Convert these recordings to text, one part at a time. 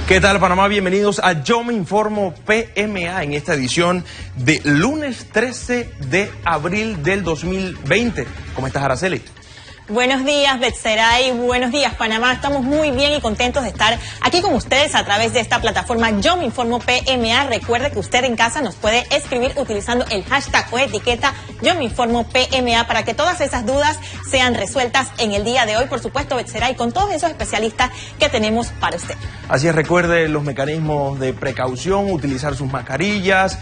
¿Qué tal, Panamá? Bienvenidos a Yo Me Informo PMA en esta edición de lunes 13 de abril del 2020. ¿Cómo estás, Araceli? Buenos días, Betseray. Buenos días, Panamá. Estamos muy bien y contentos de estar aquí con ustedes a través de esta plataforma Yo Me Informo PMA. Recuerde que usted en casa nos puede escribir utilizando el hashtag o etiqueta Yo Me Informo PMA para que todas esas dudas sean resueltas en el día de hoy. Por supuesto, Betseray, con todos esos especialistas que tenemos para usted. Así es, recuerde los mecanismos de precaución, utilizar sus mascarillas,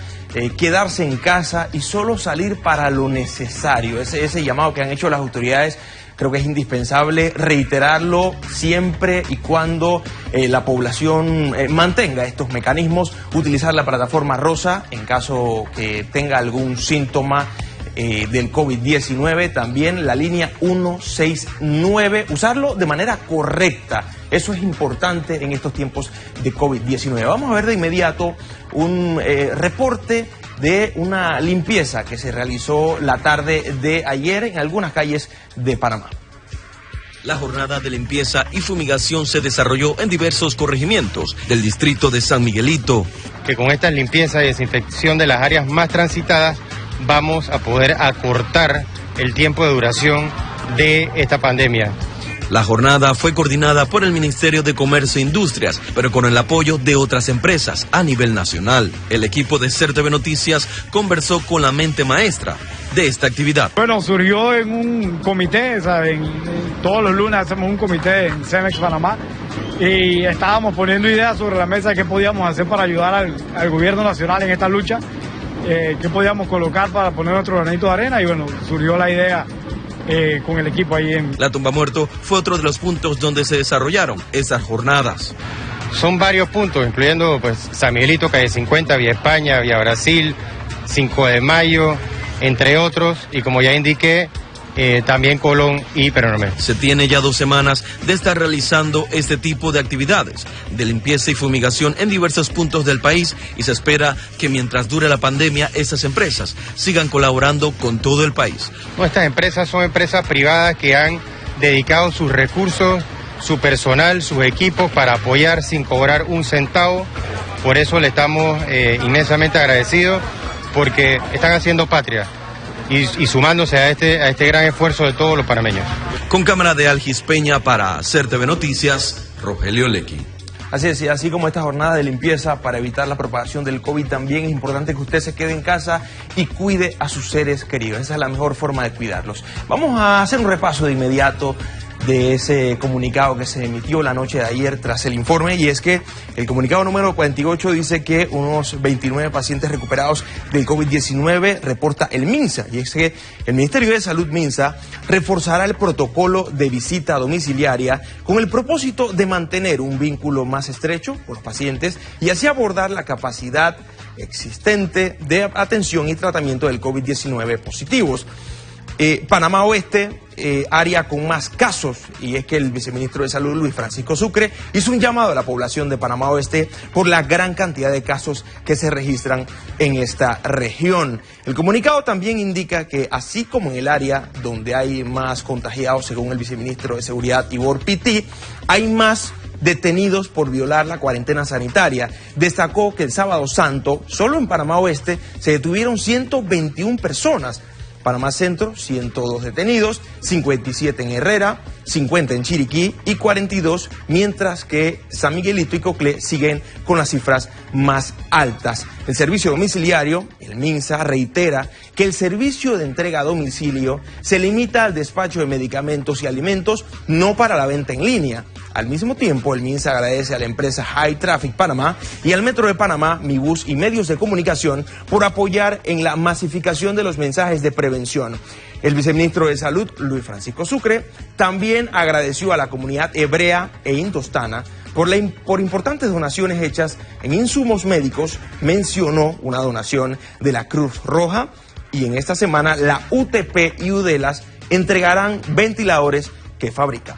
quedarse en casa y solo salir para lo necesario. Ese llamado que han hecho las autoridades, creo que es indispensable reiterarlo siempre y cuando la población mantenga estos mecanismos. Utilizar la plataforma rosa en caso que tenga algún síntoma del COVID-19. También la línea 169. Usarlo de manera correcta. Eso es importante en estos tiempos de COVID-19. Vamos a ver de inmediato un reporte de una limpieza que se realizó la tarde de ayer en algunas calles de Panamá. La jornada de limpieza y fumigación se desarrolló en diversos corregimientos del distrito de San Miguelito. Que con esta limpieza y desinfección de las áreas más transitadas vamos a poder acortar el tiempo de duración de esta pandemia. La jornada fue coordinada por el Ministerio de Comercio e Industrias, pero con el apoyo de otras empresas a nivel nacional. El equipo de CERTV Noticias conversó con la mente maestra de esta actividad. Bueno, surgió en un comité, ¿saben? Todos los lunes hacemos un comité en Cemex Panamá y estábamos poniendo ideas sobre la mesa de qué podíamos hacer para ayudar al gobierno nacional en esta lucha, qué podíamos colocar para poner nuestro granito de arena y bueno, surgió la idea con el equipo ahí en... La tumba muerto fue otro de los puntos donde se desarrollaron esas jornadas. Son varios puntos, incluyendo pues San Miguelito, Calle 50, Vía España, Vía Brasil, 5 de Mayo, entre otros, y como ya indiqué, también Colón y Penonomé. Se tiene ya 2 semanas de estar realizando este tipo de actividades de limpieza y fumigación en diversos puntos del país y se espera que mientras dure la pandemia estas empresas sigan colaborando con todo el país. Estas empresas son empresas privadas que han dedicado sus recursos, su personal, sus equipos para apoyar sin cobrar un centavo. Por eso le estamos inmensamente agradecidos porque están haciendo patria. Y sumándose a este gran esfuerzo de todos los panameños. Con cámara de Algis Peña para CERTV Noticias, Rogelio Lequi. Así es, y así como esta jornada de limpieza para evitar la propagación del COVID, también es importante que usted se quede en casa y cuide a sus seres queridos. Esa es la mejor forma de cuidarlos. Vamos a hacer un repaso de inmediato de ese comunicado que se emitió la noche de ayer tras el informe, y es que el comunicado número 48 dice que unos 29 pacientes recuperados del COVID-19 reporta el MINSA, y es que el Ministerio de Salud MINSA reforzará el protocolo de visita domiciliaria con el propósito de mantener un vínculo más estrecho con los pacientes y así abordar la capacidad existente de atención y tratamiento del COVID-19 positivos. Panamá Oeste, área con más casos, y es que el viceministro de Salud, Luis Francisco Sucre, hizo un llamado a la población de Panamá Oeste por la gran cantidad de casos que se registran en esta región. El comunicado también indica que así como en el área donde hay más contagiados, según el viceministro de Seguridad, Ivor Pití, hay más detenidos por violar la cuarentena sanitaria. Destacó que el sábado santo, solo en Panamá Oeste, se detuvieron 121 personas. Panamá Centro, 102 detenidos, 57 en Herrera, 50 en Chiriquí y 42, mientras que San Miguelito y Coclé siguen con las cifras más altas. El servicio domiciliario, el MINSA, reitera que el servicio de entrega a domicilio se limita al despacho de medicamentos y alimentos, no para la venta en línea. Al mismo tiempo, el MINSA agradece a la empresa High Traffic Panamá y al Metro de Panamá, Mibus y medios de comunicación por apoyar en la masificación de los mensajes de prevención. El viceministro de Salud, Luis Francisco Sucre, también agradeció a la comunidad hebrea e indostana por importantes donaciones hechas en insumos médicos. Mencionó una donación de la Cruz Roja y en esta semana la UTP y UDELAS entregarán ventiladores que fabrican.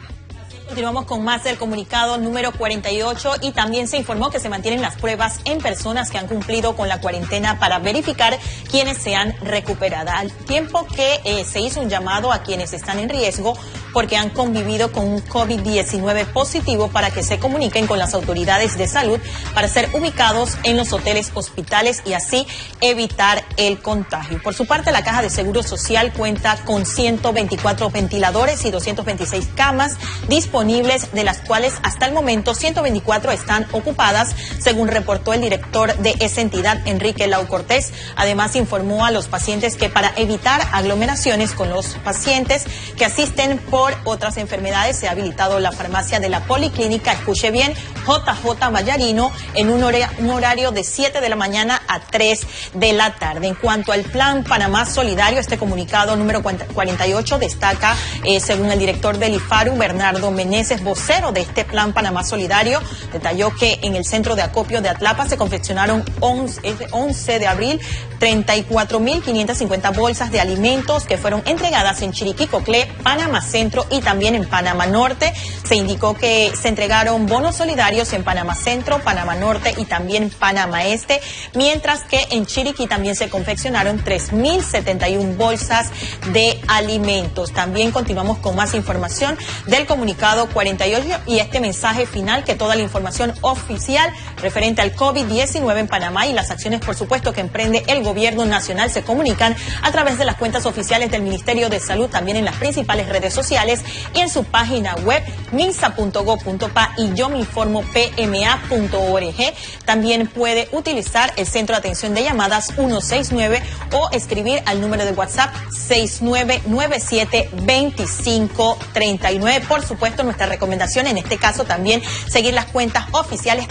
Continuamos con más del comunicado número 48 y también se informó que se mantienen las pruebas en personas que han cumplido con la cuarentena para verificar quienes se han recuperado. Al tiempo que se hizo un llamado a quienes están en riesgo porque han convivido con un COVID-19 positivo para que se comuniquen con las autoridades de salud para ser ubicados en los hoteles, hospitales y así evitar el contagio. Por su parte, la Caja de Seguro Social cuenta con 124 ventiladores y 226 camas disponibles, de las cuales hasta el momento 124 están ocupadas, según reportó el director de esa entidad, Enrique Lau Cortés. Además, informó a los pacientes que para evitar aglomeraciones con los pacientes que asisten por otras enfermedades, se ha habilitado la farmacia de la Policlínica, escuche bien, JJ Vallarino, en un horario de 7 de la mañana a 3 de la tarde. En cuanto al Plan Panamá Solidario, este comunicado número 48 destaca, según el director del IFARU, Bernardo Meneses, vocero de este Plan Panamá Solidario, detalló que en el centro de acopio de Atlapa se confeccionaron 11 de abril 34.550 bolsas de alimentos que fueron entregadas en Chiriquí, Coclé, Panamá Centro y también en Panamá Norte. Se indicó que se entregaron bonos solidarios en Panamá Centro, Panamá Norte y también Panamá Este, mientras que en Chiriquí también se confeccionaron 3.071 bolsas de alimentos. También continuamos con más información del comunicado 48 y este mensaje final, que toda la información oficial referente al COVID-19 en Panamá y las acciones, por supuesto, que emprende el gobierno nacional se comunican a través de las cuentas oficiales del Ministerio de Salud, también en las principales redes sociales y en su página web minsa.gov.pa y yominformopma.org. También puede utilizar el centro de atención de llamadas 169 o escribir al número de WhatsApp 69972539. Por supuesto, nuestra recomendación en este caso también seguir las cuentas oficiales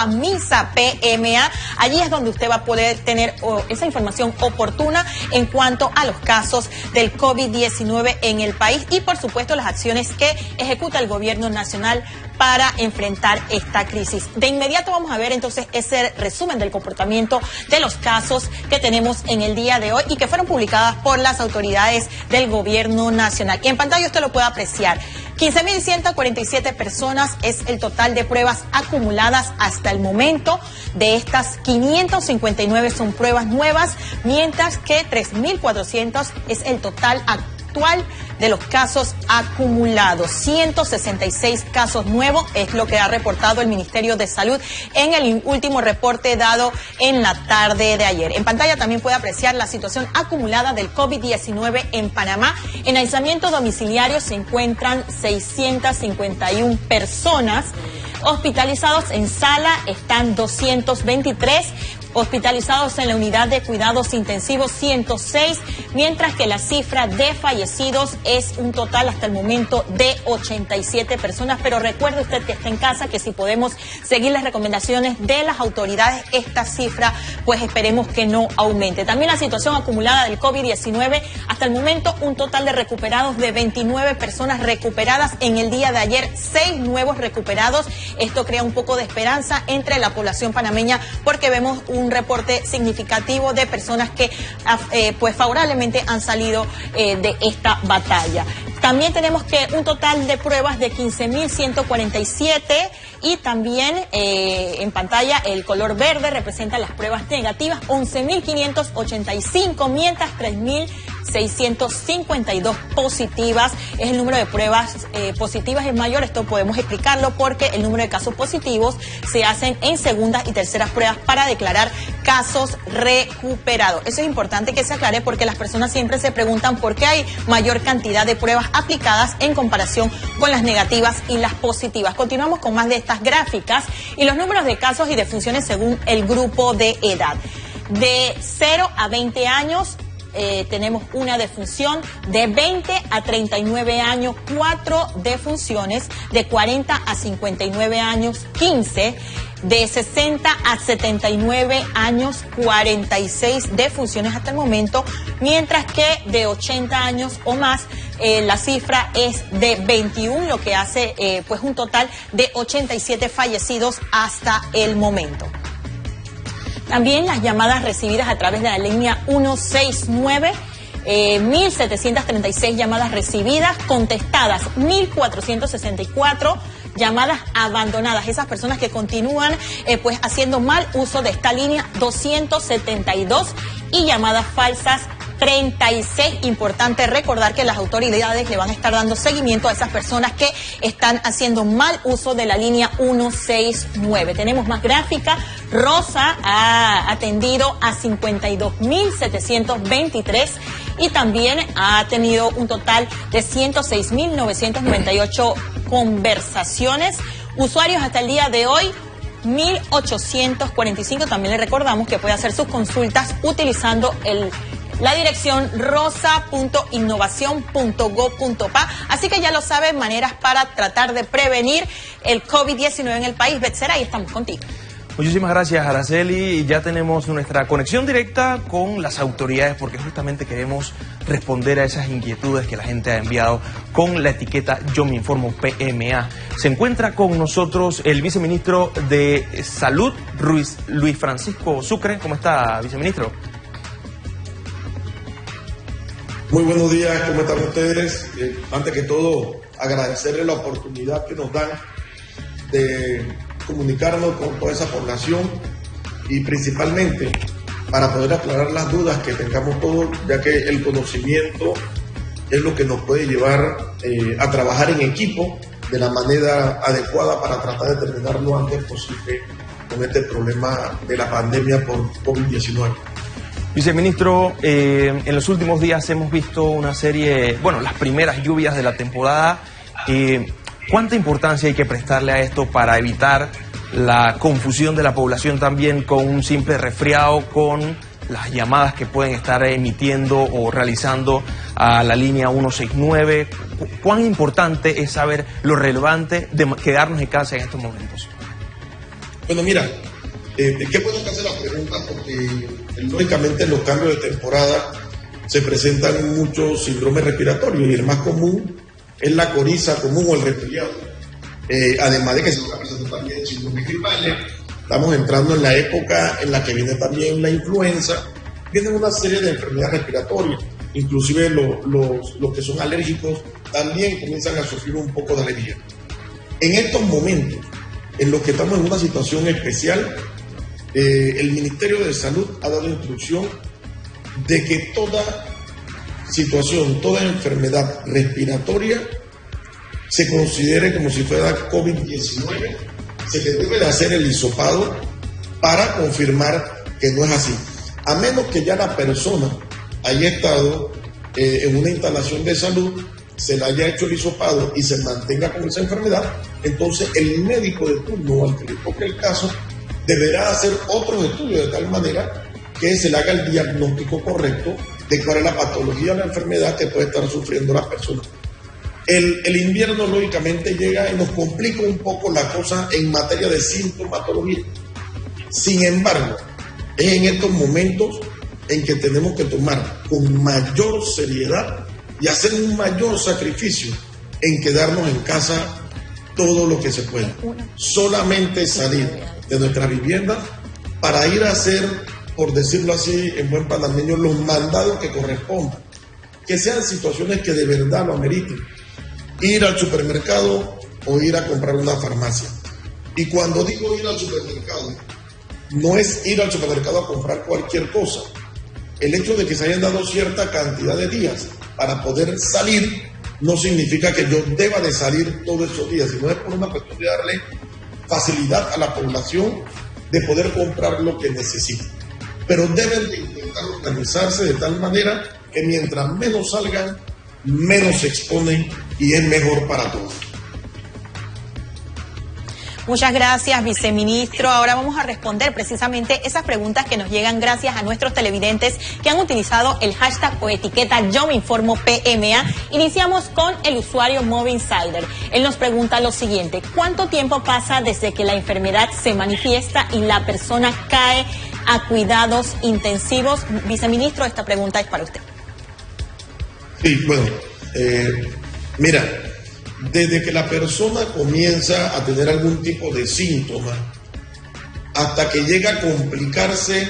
@MinsaPMA. Allí es donde usted va a poder tener esa información oportuna en cuanto a los casos del COVID-19 en el país y, por supuesto, las acciones que ejecuta el gobierno nacional para enfrentar esta crisis. De inmediato vamos a ver entonces ese resumen del comportamiento de los casos que tenemos en el día de hoy y que fueron publicadas por las autoridades del gobierno nacional. Y en pantalla usted lo puede apreciar. 15.147 personas es el total de pruebas acumuladas hasta el momento. De estas, 559 son pruebas nuevas, mientras que 3.400 es el total actual de los casos acumulados. 166 casos nuevos es lo que ha reportado el Ministerio de Salud en el último reporte dado en la tarde de ayer. En pantalla también puede apreciar la situación acumulada del COVID-19 en Panamá. En aislamiento domiciliario se encuentran 651 personas. Hospitalizados en sala están 223. Hospitalizados en la unidad de cuidados intensivos 106, mientras que la cifra de fallecidos es un total hasta el momento de 87 personas. Pero recuerde usted que está en casa, que si podemos seguir las recomendaciones de las autoridades, esta cifra pues esperemos que no aumente. También la situación acumulada del COVID-19, hasta el momento un total de recuperados de 29 personas recuperadas. En el día de ayer, 6 nuevos recuperados. Esto crea un poco de esperanza entre la población panameña porque vemos un reporte significativo de personas que pues favorablemente han salido de esta batalla. También tenemos que un total de pruebas de 15.147 y también en pantalla el color verde representa las pruebas negativas, 11.585, mientras 3.652 positivas es el número de pruebas positivas es mayor. Esto podemos explicarlo porque el número de casos positivos se hacen en segundas y terceras pruebas para declarar casos recuperados. Eso es importante que se aclare porque las personas siempre se preguntan por qué hay mayor cantidad de pruebas aplicadas en comparación con las negativas y las positivas. Continuamos con más de estas gráficas y los números de casos y defunciones según el grupo de edad. De 0 a 20 años tenemos una defunción, de 20 a 39 años 4 defunciones, de 40 a 59 años 15, de 60 a 79 años 46 defunciones hasta el momento, mientras que de 80 años o más la cifra es de 21, lo que hace pues un total de 87 fallecidos hasta el momento. También las llamadas recibidas a través de la línea 169, 1.736 llamadas recibidas, contestadas 1.464, llamadas abandonadas, esas personas que continúan pues haciendo mal uso de esta línea 272 y llamadas falsas 36. Importante recordar que las autoridades le van a estar dando seguimiento a esas personas que están haciendo mal uso de la línea 169. Tenemos más gráfica. Rosa ha atendido a 52.723 y también ha tenido un total de 106.998 conversaciones. Usuarios hasta el día de hoy, 1.845. También le recordamos que puede hacer sus consultas utilizando la dirección rosa.innovación.go.pa. Así que ya lo saben, maneras para tratar de prevenir el COVID-19 en el país. Betzera, ahí estamos contigo. Muchísimas gracias, Araceli. Ya tenemos nuestra conexión directa con las autoridades porque justamente queremos responder a esas inquietudes que la gente ha enviado con la etiqueta Yo Me Informo PMA. Se encuentra con nosotros el viceministro de Salud, Luis Francisco Sucre. ¿Cómo está, viceministro? Muy buenos días, ¿cómo están ustedes? Antes que todo, agradecerles la oportunidad que nos dan de comunicarnos con toda esa población y principalmente para poder aclarar las dudas que tengamos todos, ya que el conocimiento es lo que nos puede llevar a trabajar en equipo de la manera adecuada para tratar de terminar lo antes posible con este problema de la pandemia por COVID-19. Viceministro, en los últimos días hemos visto una serie, las primeras lluvias de la temporada. ¿Cuánta importancia hay que prestarle a esto para evitar la confusión de la población también con un simple resfriado, con las llamadas que pueden estar emitiendo o realizando a la línea 169? ¿Cuán importante es saber lo relevante de quedarnos en casa en estos momentos? Bueno, mira, qué bueno que hace la pregunta porque lógicamente en los cambios de temporada se presentan muchos síndromes respiratorios y el más común es la coriza común o el resfriado. Además de que se van a presentar también síndromes gripales, estamos entrando en la época en la que viene también la influenza, vienen una serie de enfermedades respiratorias, inclusive los que son alérgicos también comienzan a sufrir un poco de alergia. En estos momentos, en los que estamos en una situación especial, el Ministerio de Salud ha dado instrucción de que toda situación, toda enfermedad respiratoria se considere como si fuera COVID-19, se le debe de hacer el hisopado para confirmar que no es así. A menos que ya la persona haya estado en una instalación de salud, se le haya hecho el hisopado y se mantenga con esa enfermedad, entonces el médico de turno al que le toque el caso deberá hacer otros estudios de tal manera que se le haga el diagnóstico correcto de cuál es la patología o la enfermedad que puede estar sufriendo la persona. El invierno lógicamente llega y nos complica un poco la cosa en materia de sintomatología. Sin embargo, es en estos momentos en que tenemos que tomar con mayor seriedad y hacer un mayor sacrificio en quedarnos en casa todo lo que se pueda. Solamente salir de nuestra vivienda para ir a hacer, por decirlo así en buen panameño, los mandados que correspondan, que sean situaciones que de verdad lo ameriten. Ir al supermercado o ir a comprar una farmacia. Y cuando digo ir al supermercado, no es ir al supermercado a comprar cualquier cosa. El hecho de que se hayan dado cierta cantidad de días para poder salir no significa que yo deba de salir todos esos días, sino es por una cuestión de darle facilidad a la población de poder comprar lo que necesita. Pero deben de intentar organizarse de tal manera que mientras menos salgan, menos se exponen y es mejor para todos. Muchas gracias, viceministro. Ahora vamos a responder precisamente esas preguntas que nos llegan gracias a nuestros televidentes que han utilizado el hashtag o etiqueta Yo Me Informo PMA. Iniciamos con el usuario Mob Insider. Él nos pregunta lo siguiente: ¿cuánto tiempo pasa desde que la enfermedad se manifiesta y la persona cae a cuidados intensivos? Viceministro, esta pregunta es para usted. Sí, bueno, mira, desde que la persona comienza a tener algún tipo de síntoma hasta que llega a complicarse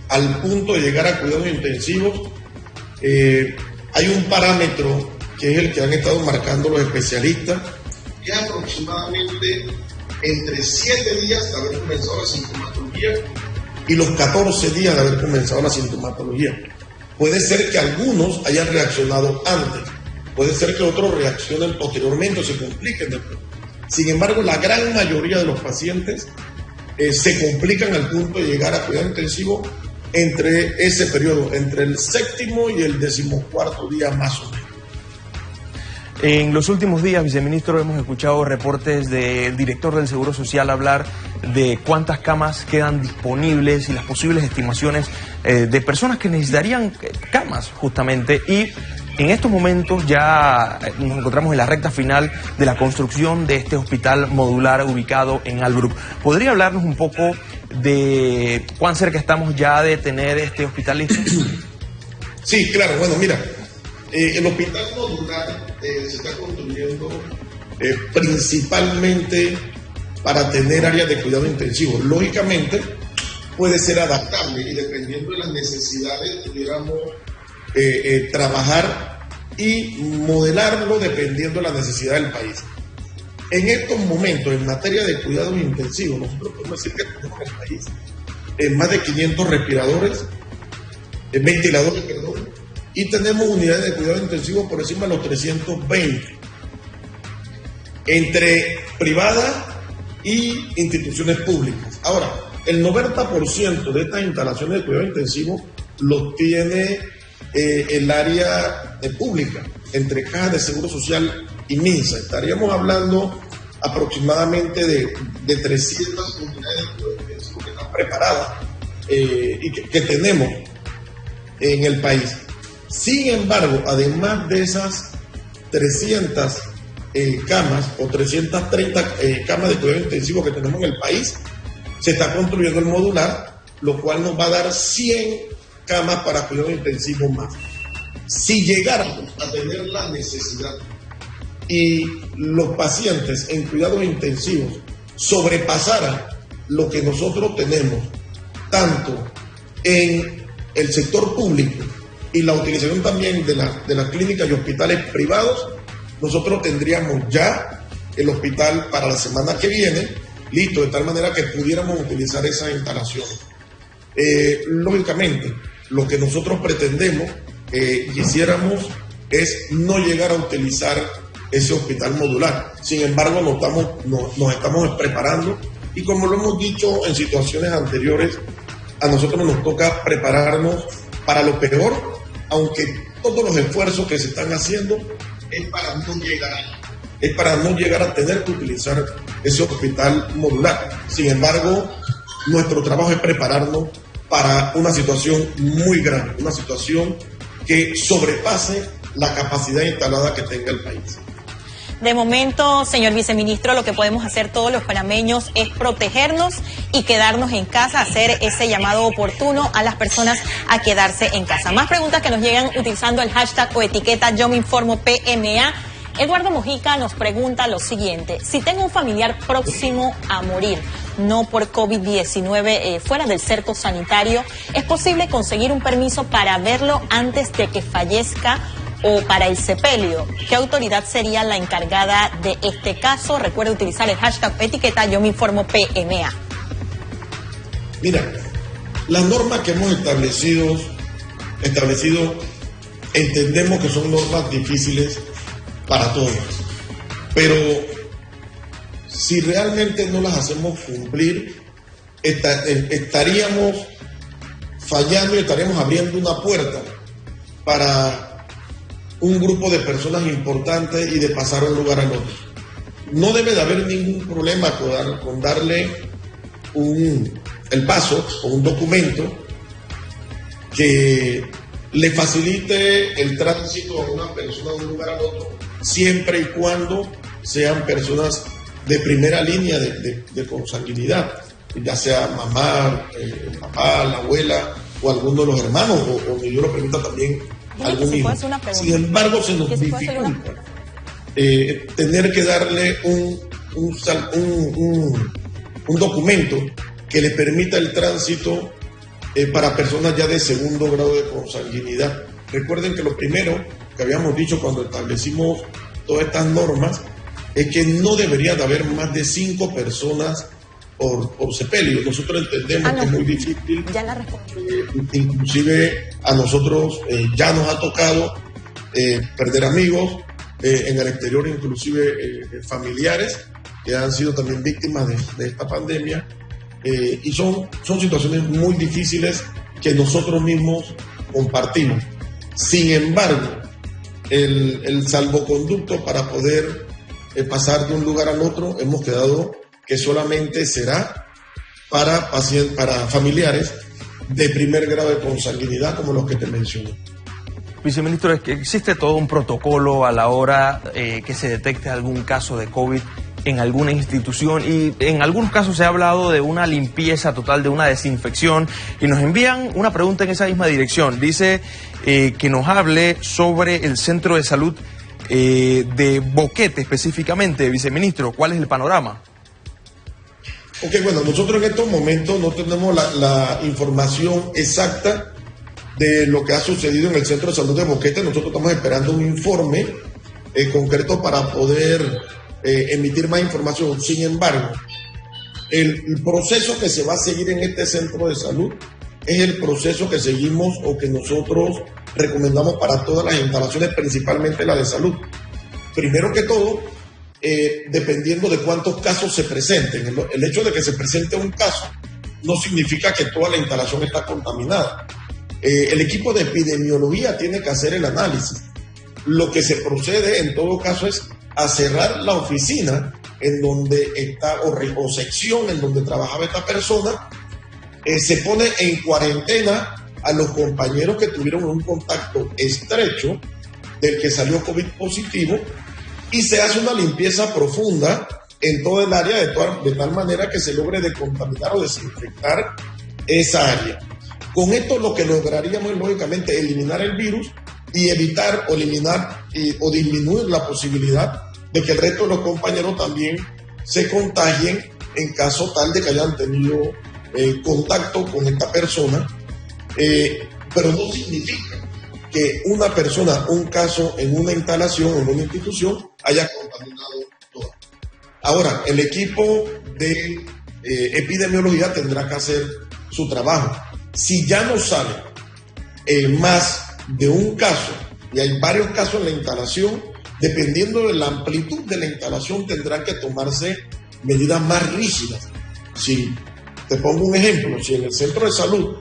al punto de llegar a cuidados intensivos, hay un parámetro que es el que han estado marcando los especialistas, que es aproximadamente entre 7 días de haber comenzado la sintomatología y los 14 días de haber comenzado la sintomatología. Puede ser que algunos hayan reaccionado antes, puede ser que otros reaccionen posteriormente o se compliquen después. Sin embargo, la gran mayoría de los pacientes se complican al punto de llegar a cuidado intensivo entre ese periodo, entre el 7º y el 14º día más o menos. En los últimos días, viceministro, hemos escuchado reportes del director del Seguro Social hablar de cuántas camas quedan disponibles y las posibles estimaciones de personas que necesitarían camas, justamente. Y en estos momentos ya nos encontramos en la recta final de la construcción de este hospital modular ubicado en Albrook. ¿Podría hablarnos un poco de cuán cerca estamos ya de tener este hospital listo? Sí, claro. Bueno, mira, el hospital modular se está construyendo principalmente para tener áreas de cuidado intensivo. Lógicamente puede ser adaptable y dependiendo de las necesidades pudiéramos trabajar y modelarlo dependiendo de la necesidad del país. En estos momentos, en materia de cuidados intensivos, nosotros podemos decir que tenemos en el país más de 500 respiradores, ventiladores, y tenemos unidades de cuidado intensivo por encima de los 320, entre privadas y instituciones públicas. Ahora, el 90% de estas instalaciones de cuidado intensivo lo tiene el área pública, entre cajas de seguro social y MINSA. Estaríamos hablando aproximadamente de 300 unidades de cuidado intensivo que están preparadas y que tenemos en el país. Sin embargo, además de esas 300 camas o 330 camas de cuidado intensivo que tenemos en el país, se está construyendo el modular, lo cual nos va a dar 100 camas para cuidado intensivo más. Si llegáramos a tener la necesidad y los pacientes en cuidados intensivos sobrepasaran lo que nosotros tenemos, tanto en el sector público y la utilización también de las clínicas y hospitales privados, nosotros tendríamos ya el hospital para la semana que viene listo, de tal manera que pudiéramos utilizar esas instalaciones. Lógicamente, lo que nosotros pretendemos quisiéramos es no llegar a utilizar ese hospital modular. Sin embargo, nos estamos preparando y como lo hemos dicho en situaciones anteriores, a nosotros nos toca prepararnos para lo peor, aunque todos los esfuerzos que se están haciendo es para no llegar a tener que utilizar ese hospital modular. Sin embargo, nuestro trabajo es prepararnos para una situación muy grande, una situación que sobrepase la capacidad instalada que tenga el país. De momento, señor viceministro, lo que podemos hacer todos los panameños es protegernos y quedarnos en casa, hacer ese llamado oportuno a las personas a quedarse en casa. Más preguntas que nos llegan utilizando el hashtag o etiqueta Yo Me Informo PMA. Eduardo Mojica nos pregunta lo siguiente: si tengo un familiar próximo a morir, no por COVID-19, fuera del cerco sanitario, ¿es posible conseguir un permiso para verlo antes de que fallezca o para el sepelio? ¿Qué autoridad sería la encargada de este caso? Recuerde utilizar el hashtag etiqueta Yo Me Informo PMA. Mira, las normas que hemos establecido entendemos que son normas difíciles para todos, pero si realmente no las hacemos cumplir, estaríamos fallando y estaríamos abriendo una puerta para un grupo de personas importantes y de pasar de un lugar al otro. No debe de haber ningún problema con darle el paso o un documento que le facilite el tránsito a una persona de un lugar al otro, siempre y cuando sean personas de primera línea de consanguinidad, ya sea mamá, el papá, la abuela o alguno de los hermanos, o que yo lo permita también algún hijo. Sin embargo, se nos dificulta tener que darle un documento que le permita el tránsito para personas ya de segundo grado de consanguinidad. Recuerden que lo primero que habíamos dicho cuando establecimos todas estas normas es que no debería de haber más de 5 personas por sepelio. Nosotros entendemos que es muy difícil. Ya la respondí. Inclusive a nosotros ya nos ha tocado perder amigos en el exterior, inclusive familiares que han sido también víctimas de esta pandemia. Y son situaciones muy difíciles que nosotros mismos compartimos. Sin embargo, el salvoconducto para poder pasar de un lugar al otro, hemos quedado que solamente será para familiares de primer grado de consanguinidad, como los que te mencioné. Viceministro, es que existe todo un protocolo a la hora que se detecte algún caso de COVID en alguna institución, y en algunos casos se ha hablado de una limpieza total, de una desinfección, y nos envían una pregunta en esa misma dirección. Dice que nos hable sobre el centro de salud de Boquete específicamente. Viceministro, ¿cuál es el panorama? Ok, bueno, nosotros en estos momentos no tenemos la información exacta de lo que ha sucedido en el centro de salud de Boquete. Nosotros estamos esperando un informe concreto para poder emitir más información. Sin embargo, el proceso que se va a seguir en este centro de salud es el proceso que seguimos o que nosotros recomendamos para todas las instalaciones, principalmente la de salud. Primero que todo, dependiendo de cuántos casos se presenten. El hecho de que se presente un caso no significa que toda la instalación está contaminada. El equipo de epidemiología tiene que hacer el análisis. Lo que se procede en todo caso es a cerrar la oficina en donde está o sección en donde trabajaba esta persona. Se pone en cuarentena a los compañeros que tuvieron un contacto estrecho del que salió COVID positivo, y se hace una limpieza profunda en todo el área de tal manera que se logre decontaminar o desinfectar esa área. Con esto lo que lograríamos es, lógicamente, eliminar el virus y evitar o eliminar o disminuir la posibilidad de que el resto de los compañeros también se contagien en caso tal de que hayan tenido contacto con esta persona. Pero no significa que una persona, un caso en una instalación, en una institución, haya contaminado toda. Ahora, el equipo de epidemiología tendrá que hacer su trabajo. Si ya no sale más de un caso, y hay varios casos en la instalación, dependiendo de la amplitud de la instalación, tendrán que tomarse medidas más rígidas. Si te pongo un ejemplo, si en el centro de salud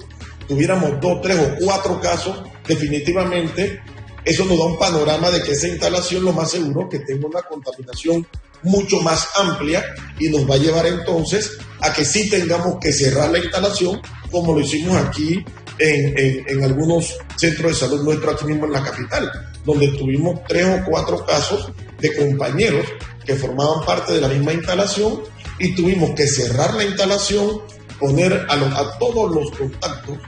tuviéramos 2, 3 o 4 casos, definitivamente eso nos da un panorama de que esa instalación, lo más seguro, que tenga una contaminación mucho más amplia, y nos va a llevar entonces a que sí tengamos que cerrar la instalación, como lo hicimos aquí en algunos centros de salud nuestros aquí mismo en la capital, donde tuvimos 3 o 4 casos de compañeros que formaban parte de la misma instalación, y tuvimos que cerrar la instalación, poner a todos los contactos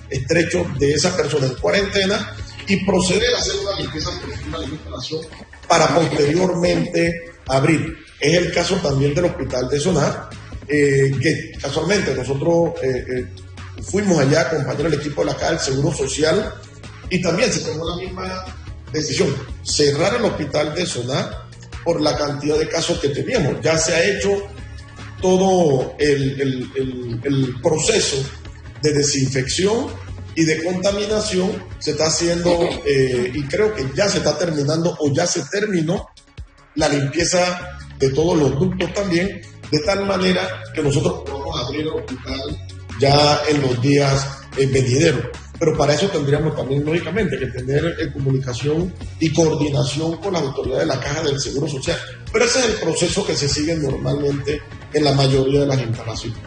estrechos de esa persona en cuarentena y proceder a hacer una limpieza profunda de la instalación para posteriormente abrir. Es el caso también del hospital de Soná, que casualmente nosotros fuimos allá a acompañar al equipo de la Caja del Seguro Social, y también se tomó la misma decisión, cerrar el hospital de Soná por la cantidad de casos que teníamos. Ya se ha hecho todo el proceso de desinfección y de contaminación, se está haciendo y creo que ya se está terminando o ya se terminó la limpieza de todos los ductos también, de tal manera que nosotros podamos abrir el hospital ya en los días venideros. Pero para eso tendríamos también, lógicamente, que tener comunicación y coordinación con las autoridades de la Caja del Seguro Social. Pero ese es el proceso que se sigue normalmente en la mayoría de las instalaciones.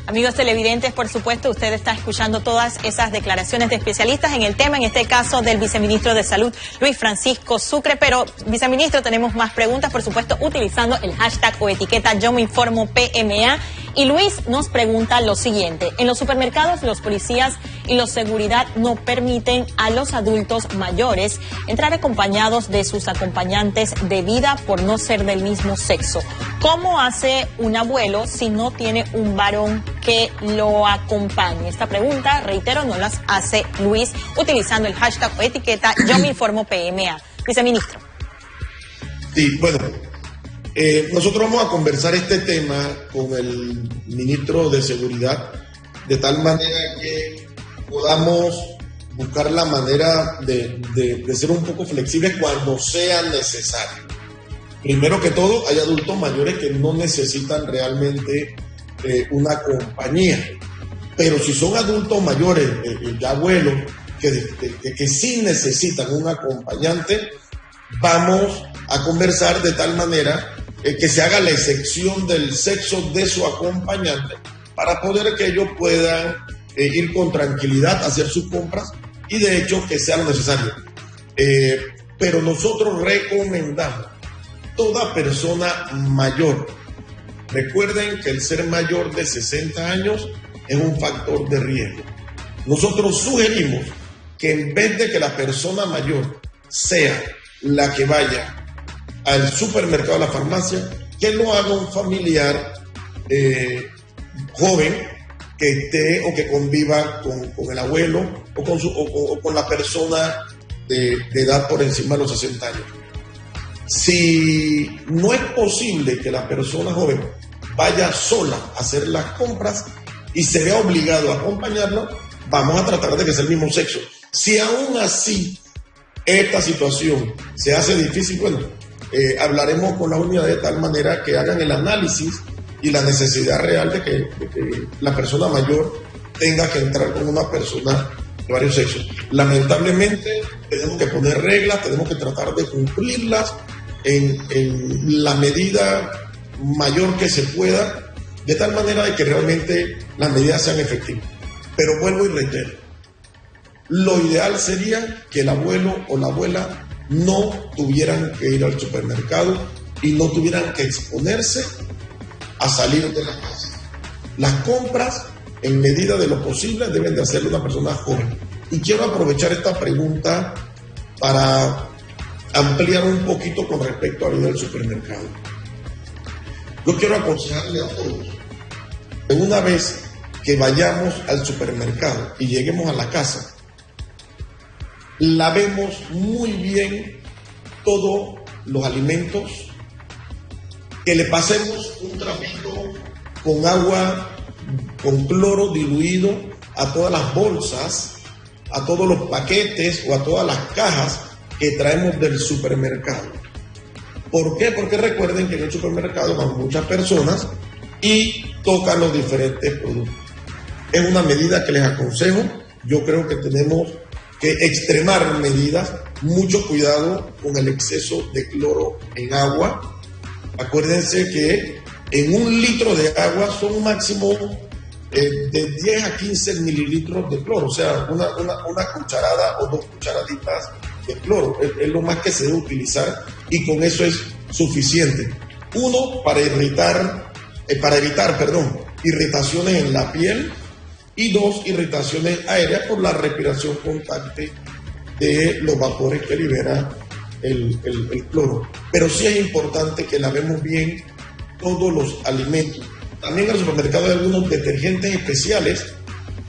Amigos televidentes, por supuesto, usted está escuchando todas esas declaraciones de especialistas en el tema, en este caso del viceministro de Salud, Luis Francisco Sucre. Pero, viceministro, tenemos más preguntas, por supuesto, utilizando el hashtag o etiqueta Yo Me Informo PMA. Y Luis nos pregunta lo siguiente: en los supermercados, los policías y los seguridad no permiten a los adultos mayores entrar acompañados de sus acompañantes de vida por no ser del mismo sexo. ¿Cómo hace un abuelo si no tiene un varón que lo acompañe? Esta pregunta, reitero, nos las hace Luis utilizando el hashtag o etiqueta Yo Me Informo PMA. Viceministro. Sí, bueno, Nosotros vamos a conversar este tema con el ministro de Seguridad, de tal manera que podamos buscar la manera de ser un poco flexibles cuando sea necesario. Primero que todo, hay adultos mayores que no necesitan realmente una compañía, pero si son adultos mayores, ya abuelos, que sí necesitan un acompañante, vamos a conversar de tal manera que se haga la excepción del sexo de su acompañante para poder que ellos puedan ir con tranquilidad a hacer sus compras y de hecho que sea lo necesario. Pero nosotros recomendamos toda persona mayor. Recuerden que el ser mayor de 60 años es un factor de riesgo. Nosotros sugerimos que en vez de que la persona mayor sea la que vaya al supermercado, a la farmacia, que lo haga un familiar joven que esté o que conviva con el abuelo o con la persona de edad por encima de los 60 años. Si no es posible que la persona joven vaya sola a hacer las compras y se vea obligado a acompañarlo, vamos a tratar de que sea el mismo sexo. Si aún así esta situación se hace difícil, bueno, hablaremos con las unidades de tal manera que hagan el análisis y la necesidad real de que la persona mayor tenga que entrar con una persona de varios sexos. Lamentablemente tenemos que poner reglas, tenemos que tratar de cumplirlas en la medida mayor que se pueda, de tal manera de que realmente las medidas sean efectivas. Pero vuelvo y reitero, lo ideal sería que el abuelo o la abuela no tuvieran que ir al supermercado y no tuvieran que exponerse a salir de la casa. Las compras, en medida de lo posible, deben de hacerlo una persona joven. Y quiero aprovechar esta pregunta para ampliar un poquito con respecto a ir al supermercado. Yo quiero aconsejarle a todos que una vez que vayamos al supermercado y lleguemos a la casa, lavemos muy bien todos los alimentos, que le pasemos un trapito con agua, con cloro diluido a todas las bolsas, a todos los paquetes o a todas las cajas que traemos del supermercado. ¿Por qué? Porque recuerden que en el supermercado van muchas personas y tocan los diferentes productos. Es una medida que les aconsejo. Yo creo que tenemos que extremar medidas, mucho cuidado con el exceso de cloro en agua. Acuérdense que en 1 litro de agua son un máximo de 10 a 15 mililitros de cloro, o sea, una cucharada o 2 cucharaditas de cloro, es lo más que se debe utilizar y con eso es suficiente. Uno, para evitar irritaciones en la piel, y 2, irritaciones aéreas por la respiración constante de los vapores que libera el cloro. Pero sí es importante que lavemos bien todos los alimentos. También en el supermercado hay algunos detergentes especiales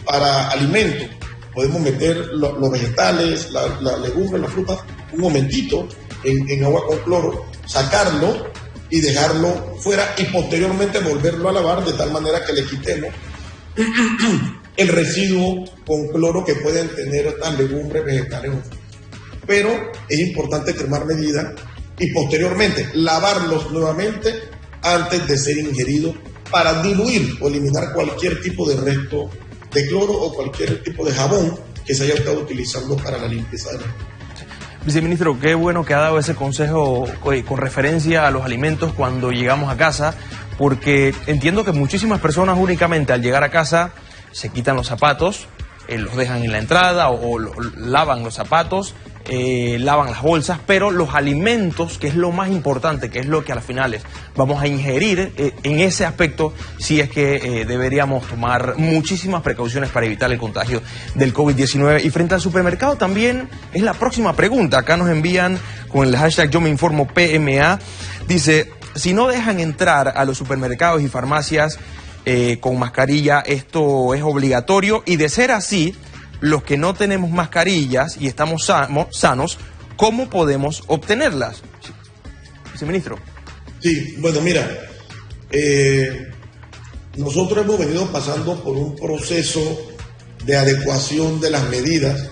para alimentos. Podemos meter los vegetales, las legumbres, las frutas, un momentito en agua con cloro, sacarlo y dejarlo fuera y posteriormente volverlo a lavar de tal manera que le quitemos el residuo con cloro que pueden tener estas legumbres, vegetales. Pero es importante tomar medidas y posteriormente lavarlos nuevamente antes de ser ingeridos para diluir o eliminar cualquier tipo de resto de cloro o cualquier tipo de jabón que se haya estado utilizando para la limpieza de la... Viceministro, qué bueno que ha dado ese consejo con referencia a los alimentos cuando llegamos a casa, porque entiendo que muchísimas personas únicamente al llegar a casa se quitan los zapatos, los dejan en la entrada o lavan los zapatos, lavan las bolsas, pero los alimentos, que es lo más importante, que es lo que al final vamos a ingerir, en ese aspecto sí es que deberíamos tomar muchísimas precauciones para evitar el contagio del COVID-19. Y frente al supermercado también es la próxima pregunta. Acá nos envían con el hashtag Yo Me Informo PMA, dice: si no dejan entrar a los supermercados y farmacias con mascarilla, esto es obligatorio, y de ser así, los que no tenemos mascarillas y estamos sanos, ¿cómo podemos obtenerlas? Viceministro. Sí, bueno, mira, nosotros hemos venido pasando por un proceso de adecuación de las medidas,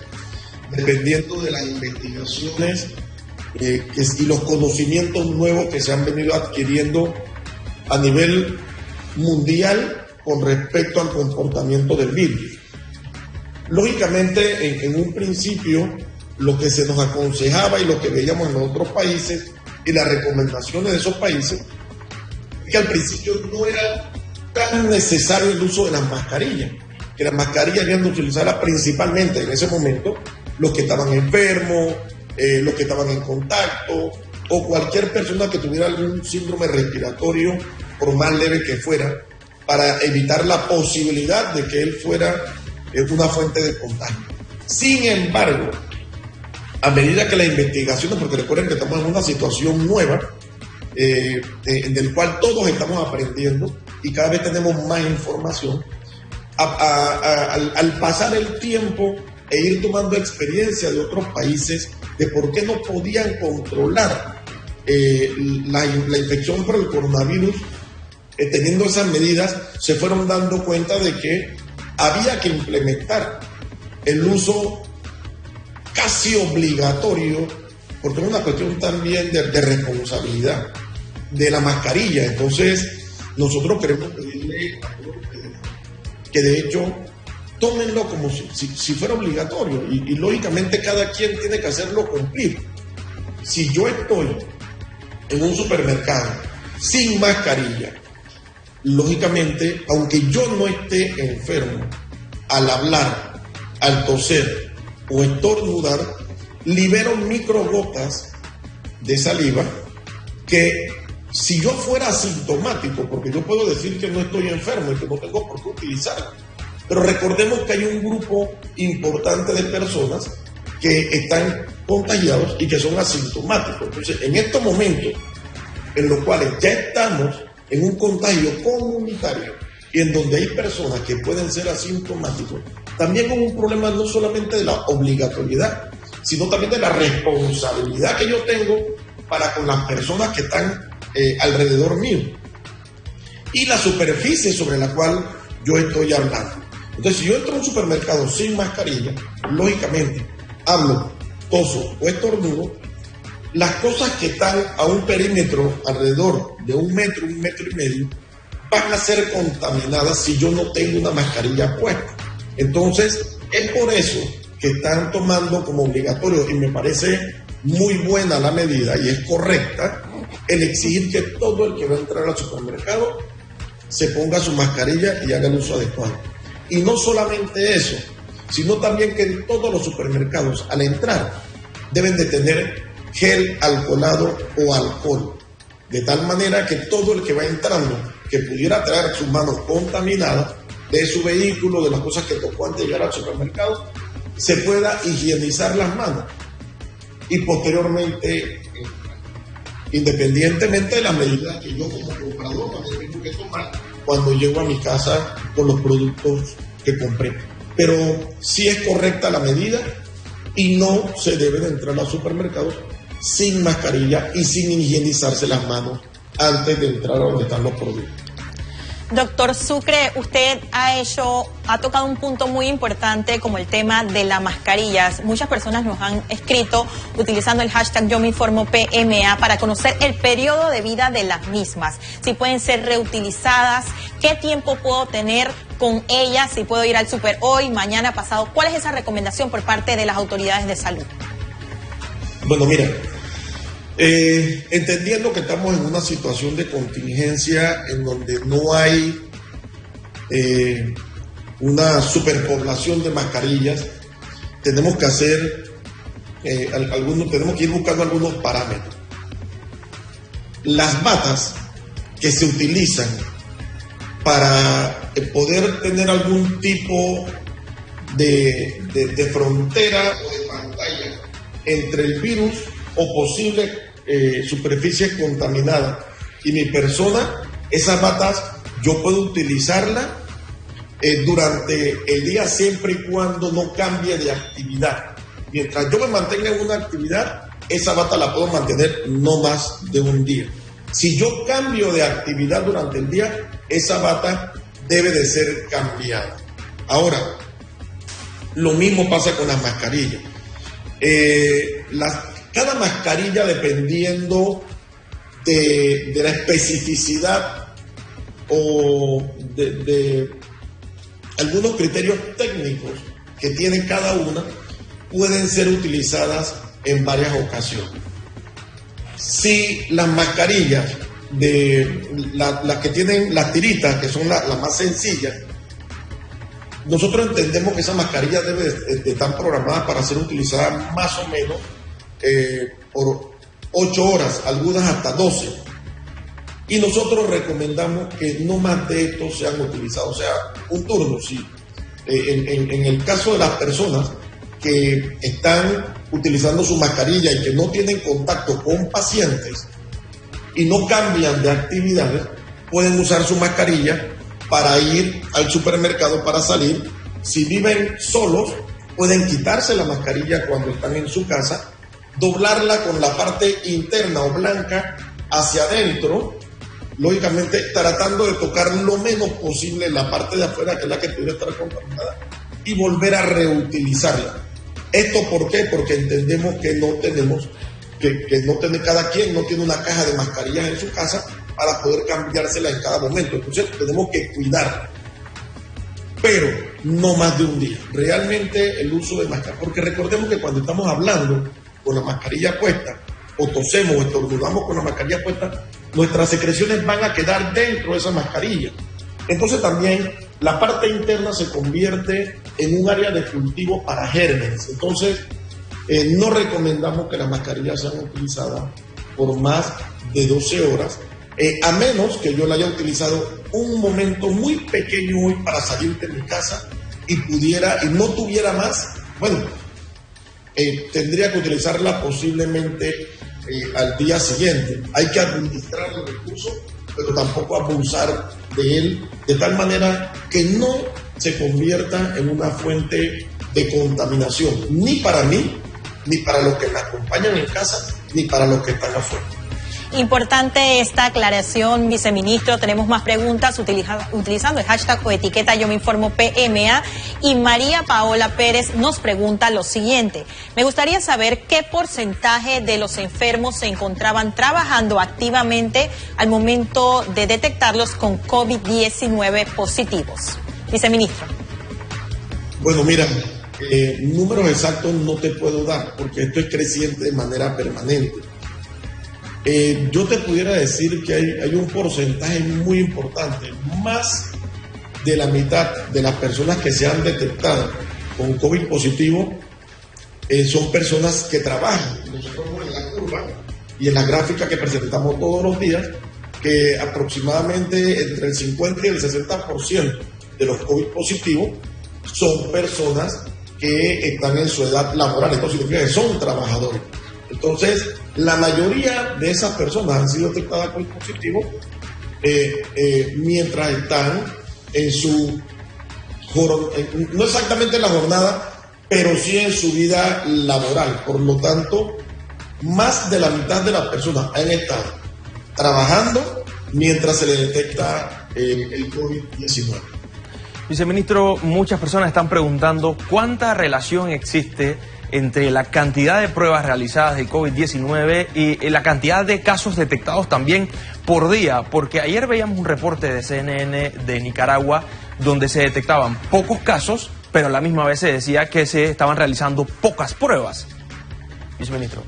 dependiendo de las investigaciones y los conocimientos nuevos que se han venido adquiriendo a nivel mundial con respecto al comportamiento del virus. Lógicamente, en un principio, lo que se nos aconsejaba y lo que veíamos en los otros países y las recomendaciones de esos países, es que al principio no era tan necesario el uso de las mascarillas, que las mascarillas habían de utilizarlas principalmente en ese momento los que estaban enfermos, los que estaban en contacto, o cualquier persona que tuviera algún síndrome respiratorio, por más leve que fuera, para evitar la posibilidad de que él fuera una fuente de contagio. Sin embargo, a medida que las investigaciones, porque recuerden que estamos en una situación nueva, en el cual todos estamos aprendiendo y cada vez tenemos más información, al pasar el tiempo e ir tomando experiencia de otros países de por qué no podían controlar la infección por el coronavirus, teniendo esas medidas, se fueron dando cuenta de que había que implementar el uso casi obligatorio, porque es una cuestión también de responsabilidad, de la mascarilla. Entonces, nosotros queremos pedirle a todos ustedes que de hecho tómenlo como si fuera obligatorio y lógicamente cada quien tiene que hacerlo cumplir. Si yo estoy en un supermercado sin mascarilla, lógicamente, aunque yo no esté enfermo, al hablar, al toser o estornudar, libero microgotas de saliva que si yo fuera asintomático, porque yo puedo decir que no estoy enfermo y que no tengo por qué utilizarlo, pero recordemos que hay un grupo importante de personas que están contagiados y que son asintomáticos. Entonces, en estos momentos en los cuales ya estamos en un contagio comunitario y en donde hay personas que pueden ser asintomáticos, también es un problema no solamente de la obligatoriedad, sino también de la responsabilidad que yo tengo para con las personas que están alrededor mío y la superficie sobre la cual yo estoy hablando. Entonces, si yo entro a un supermercado sin mascarilla, lógicamente hablo, toso o estornudo, las cosas que están a un perímetro alrededor de 1 metro, 1,5 metros, van a ser contaminadas si yo no tengo una mascarilla puesta. Entonces, es por eso que están tomando como obligatorio, y me parece muy buena la medida y es correcta, el exigir que todo el que va a entrar al supermercado se ponga su mascarilla y haga el uso adecuado. Y no solamente eso, sino también que en todos los supermercados al entrar deben de tener gel alcoholado o alcohol, de tal manera que todo el que va entrando, que pudiera traer sus manos contaminadas de su vehículo, de las cosas que tocó antes de llegar al supermercado, se pueda higienizar las manos y posteriormente, independientemente de las medidas que yo como comprador también tengo que tomar cuando llego a mi casa con los productos que compré. Pero sí es correcta la medida y no se debe de entrar a los supermercados sin mascarilla y sin higienizarse las manos antes de entrar a donde están los productos. Doctor Sucre, usted ha tocado un punto muy importante como el tema de las mascarillas. Muchas personas nos han escrito utilizando el hashtag Yo Me Informo PMA para conocer el periodo de vida de las mismas. Si pueden ser reutilizadas, qué tiempo puedo tener con ellas, si puedo ir al súper hoy, mañana, pasado. ¿Cuál es esa recomendación por parte de las autoridades de salud? Bueno, mira, entendiendo que estamos en una situación de contingencia en donde no hay una superpoblación de mascarillas, tenemos que hacer tenemos que ir buscando algunos parámetros. Las batas que se utilizan para poder tener algún tipo de frontera o de pantalla entre el virus o posible superficie contaminada y mi persona, esas batas yo puedo utilizarlas durante el día siempre y cuando no cambie de actividad. Mientras yo me mantenga en una actividad, esa bata la puedo mantener no más de un día. Si yo cambio de actividad durante el día, esa bata debe de ser cambiada. Ahora, lo mismo pasa con las mascarillas. Cada mascarilla, dependiendo de la especificidad o de algunos criterios técnicos que tiene cada una, pueden ser utilizadas en varias ocasiones. Si las mascarillas las que tienen las tiritas, que son las más sencillas, nosotros entendemos que esa mascarilla debe de estar programada para ser utilizada más o menos por 8 horas, algunas hasta 12. Y nosotros recomendamos que no más de estos sean utilizados, o sea, un turno, sí. En el caso de las personas que están utilizando su mascarilla y que no tienen contacto con pacientes y no cambian de actividades, pueden usar su mascarilla para ir al supermercado, para salir. Si viven solos, pueden quitarse la mascarilla cuando están en su casa, doblarla con la parte interna o blanca hacia adentro, lógicamente tratando de tocar lo menos posible la parte de afuera, que es la que pudiera estar contaminada, y volver a reutilizarla. ¿Esto por qué? Porque entendemos que no tenemos, cada quien no tiene una caja de mascarillas en su casa para poder cambiársela en cada momento. Entonces tenemos que cuidarla, pero no más de un día. Realmente el uso de mascarilla, porque recordemos que cuando estamos hablando con la mascarilla puesta, o tosemos o estornudamos con la mascarilla puesta, nuestras secreciones van a quedar dentro de esa mascarilla. Entonces también la parte interna se convierte en un área de cultivo para gérmenes. Entonces no recomendamos que las mascarillas sean utilizadas por más de 12 horas, a menos que yo la haya utilizado un momento muy pequeño hoy para salir de mi casa y no tuviera más, bueno, tendría que utilizarla posiblemente al día siguiente. Hay que administrar el recurso, pero tampoco abusar de él, de tal manera que no se convierta en una fuente de contaminación, ni para mí, ni para los que me acompañan en casa, ni para los que están afuera. Importante esta aclaración, viceministro. Tenemos más preguntas utilizando el hashtag o etiqueta Yo Me Informo PMA. Y María Paola Pérez nos pregunta lo siguiente: me gustaría saber qué porcentaje de los enfermos se encontraban trabajando activamente al momento de detectarlos con COVID-19 positivos. Viceministro. Bueno, mira, números exactos no te puedo dar porque esto es creciente de manera permanente. Yo te pudiera decir que hay un porcentaje muy importante, más de la mitad de las personas que se han detectado con COVID positivo son personas que trabajan. Nosotros vemos en la curva y en la gráfica que presentamos todos los días que aproximadamente entre el 50 y el 60% de los COVID positivos son personas que están en su edad laboral. Esto significa que son trabajadores. Entonces, la mayoría de esas personas han sido detectadas con positivo mientras están en su, no exactamente en la jornada, pero sí en su vida laboral. Por lo tanto, más de la mitad de las personas han estado trabajando mientras se les detecta el COVID-19. Viceministro, muchas personas están preguntando cuánta relación existe entre la cantidad de pruebas realizadas de COVID-19 y la cantidad de casos detectados también por día, porque ayer veíamos un reporte de CNN de Nicaragua donde se detectaban pocos casos, pero a la misma vez se decía que se estaban realizando pocas pruebas. Viceministro.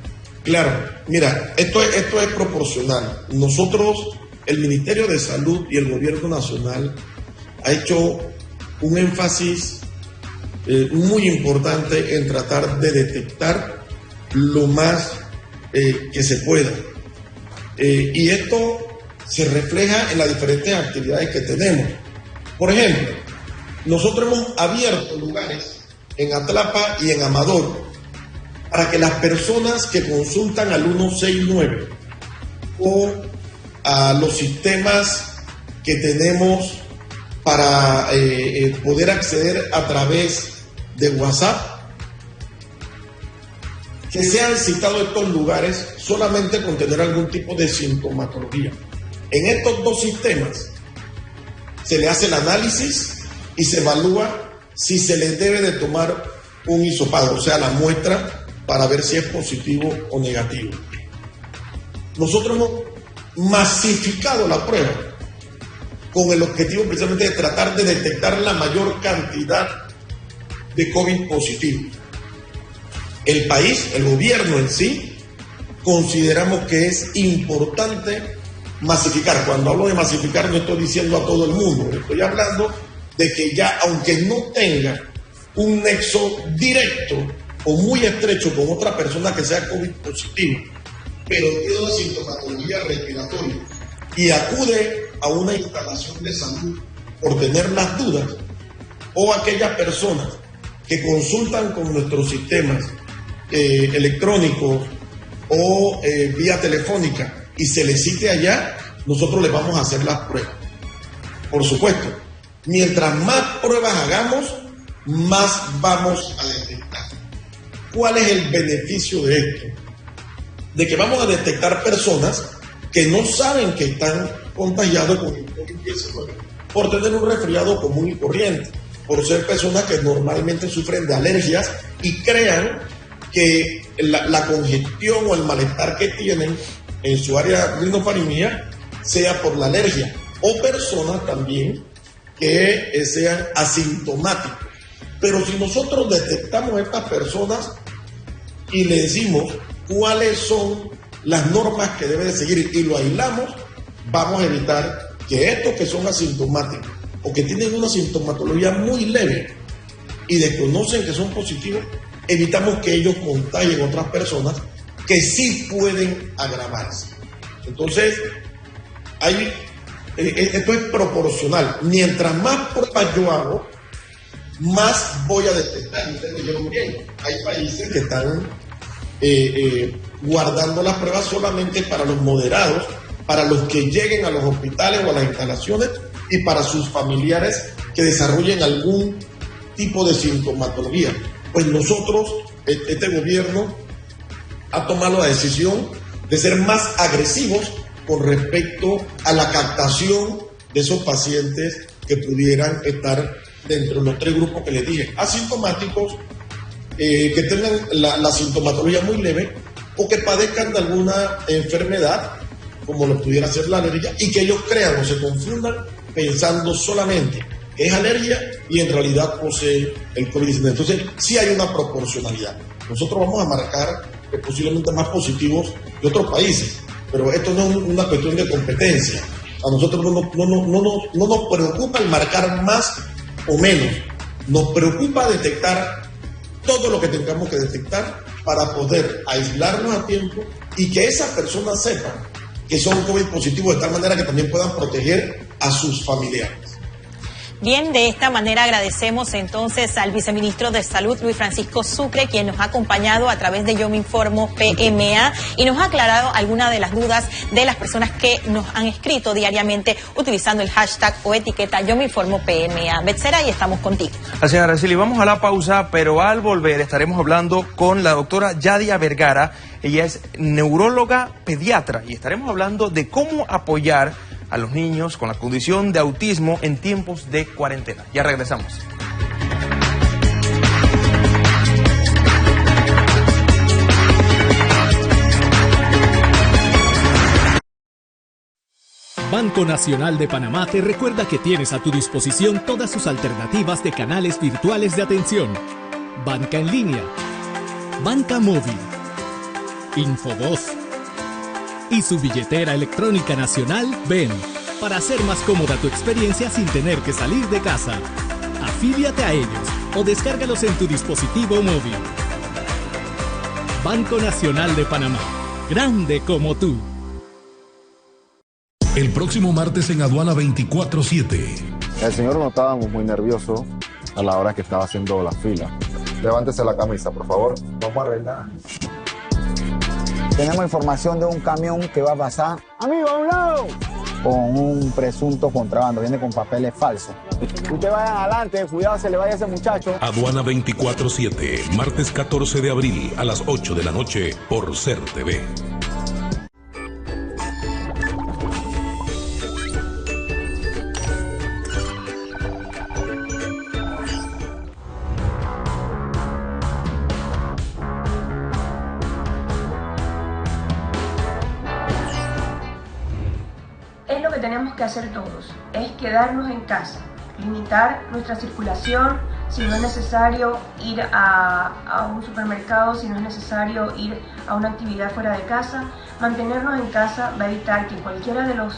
Claro, mira, esto es proporcional. Nosotros, el Ministerio de Salud y el Gobierno Nacional ha hecho un énfasis muy importante en tratar de detectar lo más que se pueda. Y esto se refleja en las diferentes actividades que tenemos. Por ejemplo, nosotros hemos abierto lugares en Atlapa y en Amador para que las personas que consultan al 169 o a los sistemas que tenemos para poder acceder a través de WhatsApp, que sean citados estos lugares solamente con tener algún tipo de sintomatología. En estos dos sistemas se le hace el análisis y se evalúa si se les debe de tomar un hisopado, o sea, la muestra para ver si es positivo o negativo. Nosotros hemos masificado la prueba con el objetivo precisamente de tratar de detectar la mayor cantidad de COVID positivos. El país, el gobierno en sí, consideramos que es importante masificar. Cuando hablo de masificar no estoy diciendo a todo el mundo, estoy hablando de que ya, aunque no tenga un nexo directo o muy estrecho con otra persona que sea COVID positivo, pero tiene una sintomatología respiratoria y acude a una instalación de salud por tener las dudas, o aquellas personas que consultan con nuestros sistemas electrónicos o vía telefónica y se les cite allá, nosotros les vamos a hacer las pruebas. Por supuesto, mientras más pruebas hagamos, más vamos a detectar. ¿Cuál es el beneficio de esto? De que vamos a detectar personas que no saben que están contagiados con el COVID-19 por tener un resfriado común y corriente, por ser personas que normalmente sufren de alergias y crean que la congestión o el malestar que tienen en su área rinofaringea sea por la alergia, o personas también que sean asintomáticos. Pero si nosotros detectamos a estas personas y le decimos cuáles son las normas que debe de seguir y lo aislamos, vamos a evitar que estos que son asintomáticos o que tienen una sintomatología muy leve y desconocen que son positivos, evitamos que ellos contagien a otras personas que sí pueden agravarse. Entonces, esto es proporcional. Mientras más pruebas yo hago, más voy a detectar. Ustedes lo dijeron bien. Hay países que están guardando las pruebas solamente para los moderados, para los que lleguen a los hospitales o a las instalaciones y para sus familiares que desarrollen algún tipo de sintomatología. Pues nosotros, este gobierno, ha tomado la decisión de ser más agresivos con respecto a la captación de esos pacientes que pudieran estar dentro de los tres grupos que les dije: asintomáticos, que tengan la sintomatología muy leve o que padezcan de alguna enfermedad, como lo pudiera ser la alergia, y que ellos crean o se confundan pensando solamente que es alergia y en realidad posee el COVID-19. Entonces, sí hay una proporcionalidad. Nosotros vamos a marcar posiblemente más positivos que otros países, pero esto no es una cuestión de competencia. A nosotros no nos preocupa el marcar más o menos. Nos preocupa detectar todo lo que tengamos que detectar para poder aislarnos a tiempo y que esas personas sepan que son COVID positivos, de tal manera que también puedan proteger a sus familiares. Bien, de esta manera agradecemos entonces al viceministro de Salud, Luis Francisco Sucre, quien nos ha acompañado a través de Yo Me Informo PMA y nos ha aclarado algunas de las dudas de las personas que nos han escrito diariamente utilizando el hashtag o etiqueta Yo Me Informo PMA. Betzera, y estamos contigo. Así es, Araceli, vamos a la pausa, pero al volver estaremos hablando con la doctora Yadia Vergara. Ella es neuróloga pediatra y estaremos hablando de cómo apoyar a los niños con la condición de autismo en tiempos de cuarentena. Ya regresamos. Banco Nacional de Panamá te recuerda que tienes a tu disposición todas sus alternativas de canales virtuales de atención. Banca en línea, banca móvil, Infovoz y su billetera electrónica nacional BEN, para hacer más cómoda tu experiencia sin tener que salir de casa. Afíliate a ellos o descárgalos en tu dispositivo móvil. Banco Nacional de Panamá, grande como tú. El próximo martes en Aduana 24/7. El señor no estábamos muy nervioso a la hora que estaba haciendo la fila. Levántese la camisa, por favor. Vamos a arreglar. Tenemos información de un camión que va a pasar. ¡Amigo, a un lado! con un presunto contrabando, viene con papeles falsos. Ustedes vayan adelante, cuidado, se le vaya a ese muchacho. Aduana 24/7, martes 14 de abril a las 8 de la noche por SER TV. Es lo que tenemos que hacer todos, es quedarnos en casa, limitar nuestra circulación, si no es necesario ir a un supermercado, si no es necesario ir a una actividad fuera de casa. Mantenernos en casa va a evitar que cualquiera de los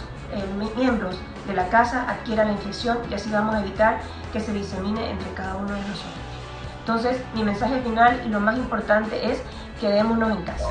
miembros de la casa adquiera la infección y así vamos a evitar que se disemine entre cada uno de nosotros. Entonces, mi mensaje final y lo más importante es quedémonos en casa.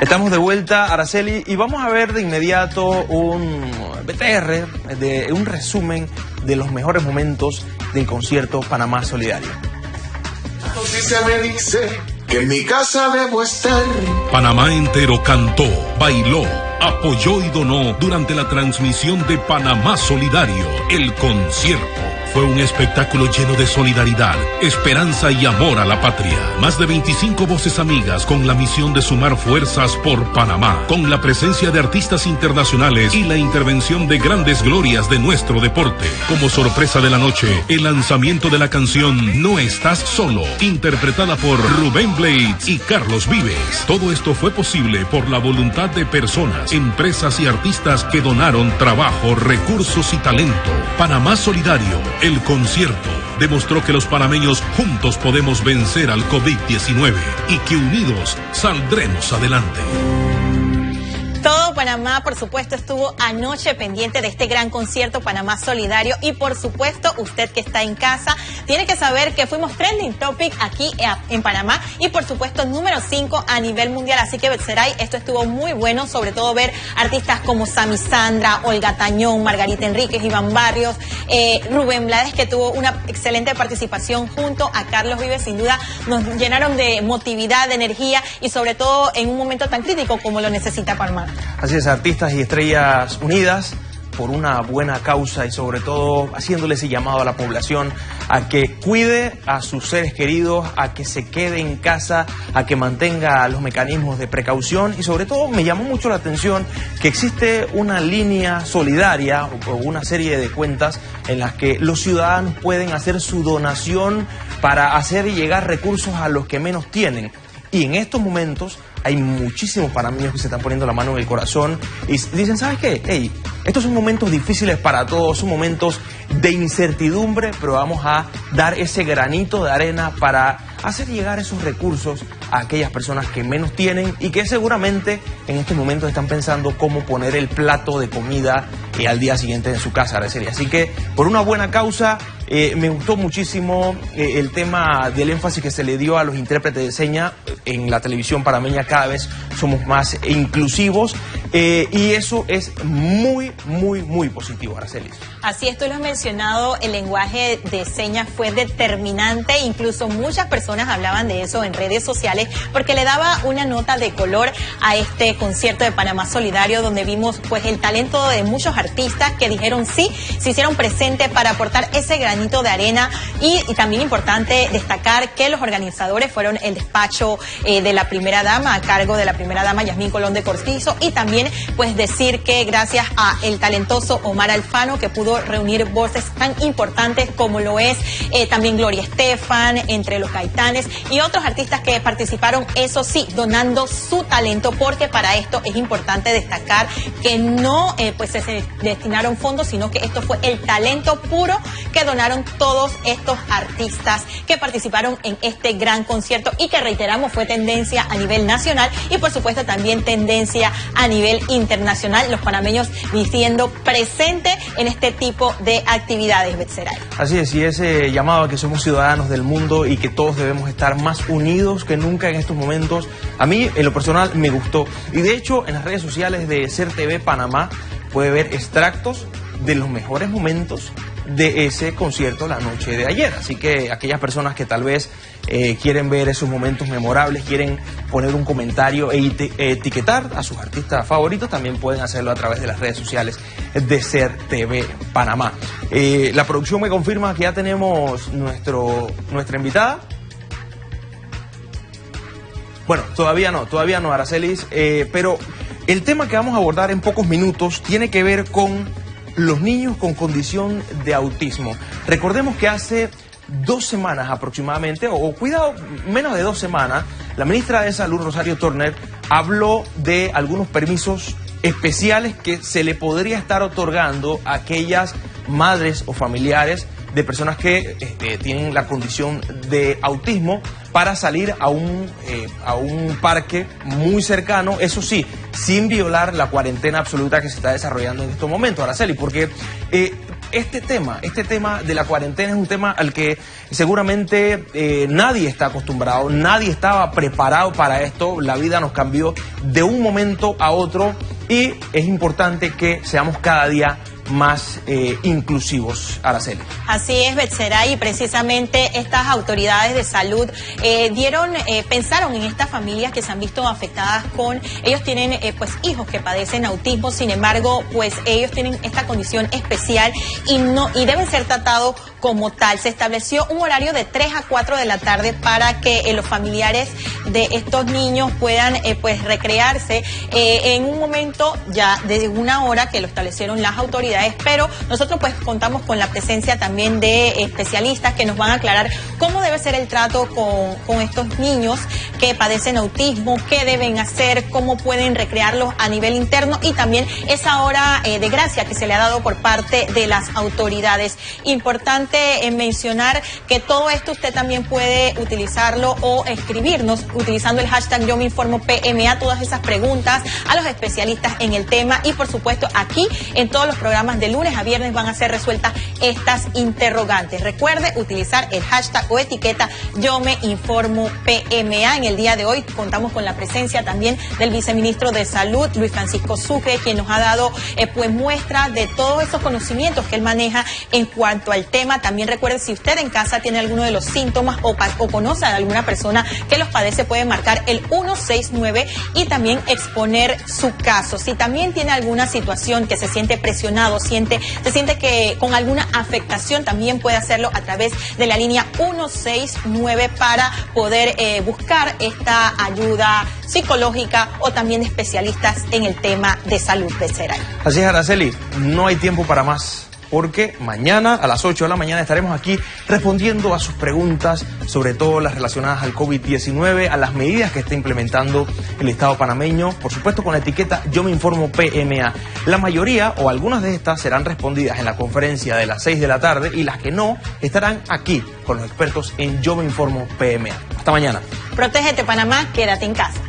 Estamos de vuelta, Araceli, y vamos a ver de inmediato un BTR, un resumen de los mejores momentos del concierto Panamá Solidario. La noticia me dice que en mi casa debo estar. Panamá entero cantó, bailó, apoyó y donó durante la transmisión de Panamá Solidario, el concierto. Fue un espectáculo lleno de solidaridad, esperanza y amor a la patria. Más de 25 voces amigas con la misión de sumar fuerzas por Panamá, con la presencia de artistas internacionales y la intervención de grandes glorias de nuestro deporte. Como sorpresa de la noche, el lanzamiento de la canción No Estás Solo, interpretada por Rubén Blades y Carlos Vives. Todo esto fue posible por la voluntad de personas, empresas y artistas que donaron trabajo, recursos y talento. Panamá Solidario, el concierto, demostró que los panameños juntos podemos vencer al COVID-19 y que unidos saldremos adelante. Todo Panamá, por supuesto, estuvo anoche pendiente de este gran concierto Panamá Solidario y, por supuesto, usted que está en casa tiene que saber que fuimos trending topic aquí en Panamá y, por supuesto, número 5 a nivel mundial. Así que, Betseray, esto estuvo muy bueno, sobre todo ver artistas como Sammy Sandra, Olga Tañón, Margarita Enríquez, Iván Barrios, Rubén Blades, que tuvo una excelente participación junto a Carlos Vives. Sin duda, nos llenaron de motividad, de energía y, sobre todo, en un momento tan crítico como lo necesita Panamá. Así es, artistas y estrellas unidas por una buena causa y sobre todo haciéndole ese llamado a la población a que cuide a sus seres queridos, a que se quede en casa, a que mantenga los mecanismos de precaución y sobre todo me llamó mucho la atención que existe una línea solidaria o una serie de cuentas en las que los ciudadanos pueden hacer su donación para hacer llegar recursos a los que menos tienen. Y en estos momentos hay muchísimos panameños que se están poniendo la mano en el corazón y dicen, ¿sabes qué? Hey, estos son momentos difíciles para todos, son momentos de incertidumbre, pero vamos a dar ese granito de arena para hacer llegar esos recursos a aquellas personas que menos tienen y que seguramente en estos momentos están pensando cómo poner el plato de comida al día siguiente en su casa, Araceli. Así que por una buena causa, me gustó muchísimo el tema del énfasis que se le dio a los intérpretes de señas en la televisión panameña. Cada vez somos más inclusivos y eso es muy, muy, muy positivo, Araceli. Así es, tú lo has mencionado, el lenguaje de señas fue determinante, incluso muchas personas hablaban de eso en redes sociales porque le daba una nota de color a este concierto de Panamá Solidario, donde vimos pues el talento de muchos artistas que dijeron sí, se hicieron presentes para aportar ese granito de arena y también importante destacar que los organizadores fueron el despacho de la primera dama, a cargo de la primera dama Yasmín Colón de Cortizo, y también pues decir que gracias a el talentoso Omar Alfano, que pudo reunir voces tan importantes como lo es también Gloria Estefan, entre los Gaitanes y otros artistas que participaron, eso sí, donando su talento, porque para esto es importante destacar que no pues se destinaron fondos, sino que esto fue el talento puro que donaron todos estos artistas que participaron en este gran concierto y que, reiteramos, fue tendencia a nivel nacional y por supuesto también tendencia a nivel nivel internacional, los panameños diciendo presente en este tipo de actividades, Betseray. Así es, y ese llamado a que somos ciudadanos del mundo y que todos debemos estar más unidos que nunca en estos momentos, a mí en lo personal me gustó. Y de hecho en las redes sociales de Ser TV Panamá puede ver extractos de los mejores momentos de ese concierto la noche de ayer. Así que aquellas personas que tal vez quieren ver esos momentos memorables, quieren poner un comentario e etiquetar a sus artistas favoritos, también pueden hacerlo a través de las redes sociales de Ser TV Panamá. La producción me confirma que ya tenemos nuestra invitada. Bueno, todavía no, Aracelis, pero el tema que vamos a abordar en pocos minutos tiene que ver con los niños con condición de autismo. Recordemos que hace 2 semanas aproximadamente, o cuidado, menos de 2 semanas, la ministra de Salud, Rosario Turner, habló de algunos permisos especiales que se le podría estar otorgando a aquellas madres o familiares de personas que tienen la condición de autismo para salir a un parque muy cercano, eso sí, sin violar la cuarentena absoluta que se está desarrollando en estos momentos, Araceli, porque este tema de la cuarentena es un tema al que seguramente nadie está acostumbrado, nadie estaba preparado para esto, la vida nos cambió de un momento a otro y es importante que seamos cada día más inclusivos, Araceli. Así es, Betseray, y precisamente estas autoridades de salud pensaron en estas familias que se han visto afectadas ellos tienen pues hijos que padecen autismo, sin embargo, pues ellos tienen esta condición especial y deben ser tratados como tal. Se estableció un horario de 3 a 4 de la tarde para que los familiares de estos niños puedan pues recrearse en un momento ya de 1 hora que lo establecieron las autoridades, pero nosotros pues contamos con la presencia también de especialistas que nos van a aclarar cómo debe ser el trato con estos niños que padecen autismo, qué deben hacer, cómo pueden recrearlos a nivel interno y también esa hora de gracia que se le ha dado por parte de las autoridades. Importante mencionar que todo esto usted también puede utilizarlo o escribirnos utilizando el hashtag Yo Me Informo PMA, todas esas preguntas a los especialistas en el tema y por supuesto aquí en todos los programas de lunes a viernes van a ser resueltas estas interrogantes. Recuerde utilizar el hashtag o etiqueta Yo Me Informo PMA. En el día de hoy contamos con la presencia también del viceministro de Salud, Luis Francisco Sucre, quien nos ha dado pues muestra de todos esos conocimientos que él maneja en cuanto al tema. También recuerde, si usted en casa tiene alguno de los síntomas o conoce a alguna persona que los padece, puede marcar el 169 y también exponer su caso. Si también tiene alguna situación que se siente presionado, se siente que con alguna afectación, también puede hacerlo a través de la línea 169 para poder buscar esta ayuda psicológica o también de especialistas en el tema de salud, Betseray. Así es, Araceli, no hay tiempo para más, porque mañana a las 8 de la mañana estaremos aquí respondiendo a sus preguntas, sobre todo las relacionadas al COVID-19, a las medidas que está implementando el Estado panameño, por supuesto con la etiqueta Yo Me Informo PMA. La mayoría o algunas de estas serán respondidas en la conferencia de las 6 de la tarde y las que no estarán aquí con los expertos en Yo Me Informo PMA. Hasta mañana. Protégete, Panamá, quédate en casa.